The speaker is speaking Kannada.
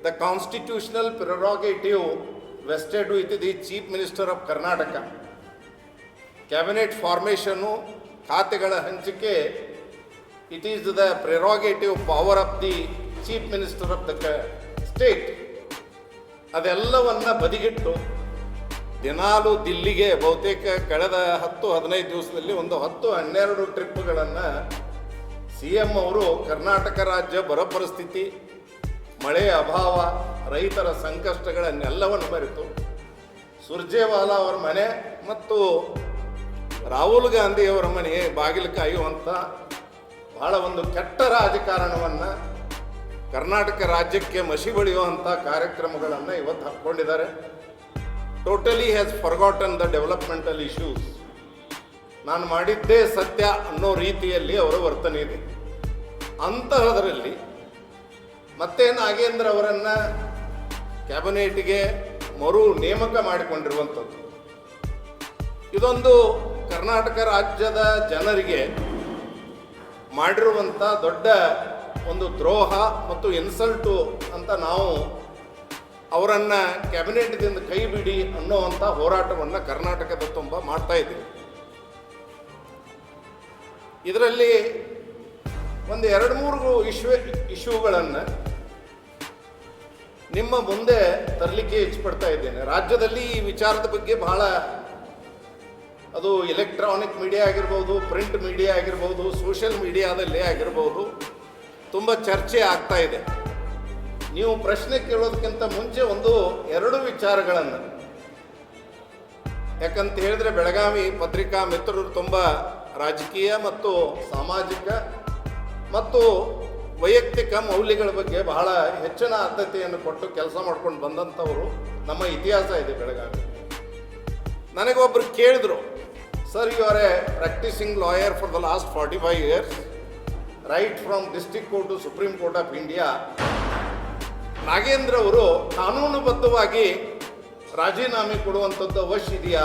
the constitutional prerogative vested with the Chief Minister of Karnataka. Cabinet formation, ಖಾತೆಗಳ ಹಂಚಿಕೆ, it is the prerogative power of the Chief Minister of the state. ಅದೆಲ್ಲವನ್ನು ಬದಿಗಿಟ್ಟು ದಿನಾಲು ದಿಲ್ಲಿಗೆ ಬಹುತೇಕ ಕಳೆದ 10-15 ದಿವಸದಲ್ಲಿ ಒಂದು 10-12 ಟ್ರಿಪ್ಗಳನ್ನು CM ಅವರು ಕರ್ನಾಟಕ ರಾಜ್ಯ ಬರ ಪರಿಸ್ಥಿತಿ, ಮಳೆ ಅಭಾವ, ರೈತರ ಸಂಕಷ್ಟಗಳನ್ನೆಲ್ಲವನ್ನು ಬರೆತು ಸುರ್ಜೇವಾಲಾ ಅವರ ಮನೆ ಮತ್ತು ರಾಹುಲ್ ಗಾಂಧಿ ಅವರ ಮನೆ ಬಾಗಿಲು ಕಾಯುವಂಥ ಬಹಳ ಒಂದು ಕೆಟ್ಟ ರಾಜಕಾರಣವನ್ನು ಕರ್ನಾಟಕ ರಾಜ್ಯಕ್ಕೆ ಮಸಿ ಬಳಿಯುವಂಥ ಕಾರ್ಯಕ್ರಮಗಳನ್ನು ಇವತ್ತು ಹಾಕ್ಕೊಂಡಿದ್ದಾರೆ. Totally has forgotten the developmental issues. ನಾನು ಮಾಡಿದ್ದೇ ಸತ್ಯ ಅನ್ನೋ ರೀತಿಯಲ್ಲಿ ಅವರ ವರ್ತನೆ ಇದೆ. ಅಂತಹದರಲ್ಲಿ ಮತ್ತೆ ನಾಗೇಂದ್ರ ಅವರನ್ನು ಕ್ಯಾಬಿನೆಟ್ಗೆ ಮರು ನೇಮಕ ಮಾಡಿಕೊಂಡಿರುವಂಥದ್ದು ಇದೊಂದು ಕರ್ನಾಟಕ ರಾಜ್ಯದ ಜನರಿಗೆ ಮಾಡಿರುವಂಥ ದೊಡ್ಡ ಒಂದು ದ್ರೋಹ ಮತ್ತು ಇನ್ಸಲ್ಟು ಅಂತ ನಾವು ಅವರನ್ನು ಕ್ಯಾಬಿನೆಟ್ದಿಂದ ಕೈ ಬಿಡಿ ಅನ್ನೋವಂಥ ಹೋರಾಟವನ್ನು ಕರ್ನಾಟಕದ ತುಂಬ ಮಾಡ್ತಾ ಇದ್ದೀವಿ. ಇದರಲ್ಲಿ ಒಂದು 2-3 ಇಶ್ಯೂಗಳನ್ನು ನಿಮ್ಮ ಮುಂದೆ ತರಲಿಕ್ಕೆ ಇಚ್ಛಪಡ್ತಾ ಇದ್ದೇನೆ. ರಾಜ್ಯದಲ್ಲಿ ಈ ವಿಚಾರದ ಬಗ್ಗೆ ಬಹಳ, ಅದು ಎಲೆಕ್ಟ್ರಾನಿಕ್ ಮೀಡಿಯಾ ಆಗಿರ್ಬೋದು, ಪ್ರಿಂಟ್ ಮೀಡಿಯಾ ಆಗಿರ್ಬೋದು, ಸೋಷಿಯಲ್ ಮೀಡಿಯಾದಲ್ಲೇ ಆಗಿರ್ಬೋದು, ತುಂಬ ಚರ್ಚೆ ಆಗ್ತಾ ಇದೆ. ನೀವು ಪ್ರಶ್ನೆ ಕೇಳೋದಕ್ಕಿಂತ ಮುಂಚೆ 1-2 ವಿಚಾರಗಳನ್ನು, ಯಾಕಂತ ಹೇಳಿದ್ರೆ ಬೆಳಗಾವಿ ಪತ್ರಿಕಾ ಮಿತ್ರರು ತುಂಬ ರಾಜಕೀಯ ಮತ್ತು ಸಾಮಾಜಿಕ ಮತ್ತು ವೈಯಕ್ತಿಕ ಮೌಲ್ಯಗಳ ಬಗ್ಗೆ ಬಹಳ ಹೆಚ್ಚಿನ ಆದ್ಯತೆಯನ್ನು ಕೊಟ್ಟು ಕೆಲಸ ಮಾಡ್ಕೊಂಡು ಬಂದಂಥವರು ನಮ್ಮ ಇತಿಹಾಸ ಇದೆ ಬೆಳಗಾವಿ. ನನಗೊಬ್ಬರು ಕೇಳಿದ್ರು, sir, you are a practising lawyer for the last 45 years, right from district court to supreme court of India. Nagendra ಅವರು ಕಾನೂನುಬದ್ಧವಾಗಿ ರಾಜೀನಾಮೆ ಕೊಡುವಂಥದ್ದು ಅವಶ್ಯ ಇದೆಯಾ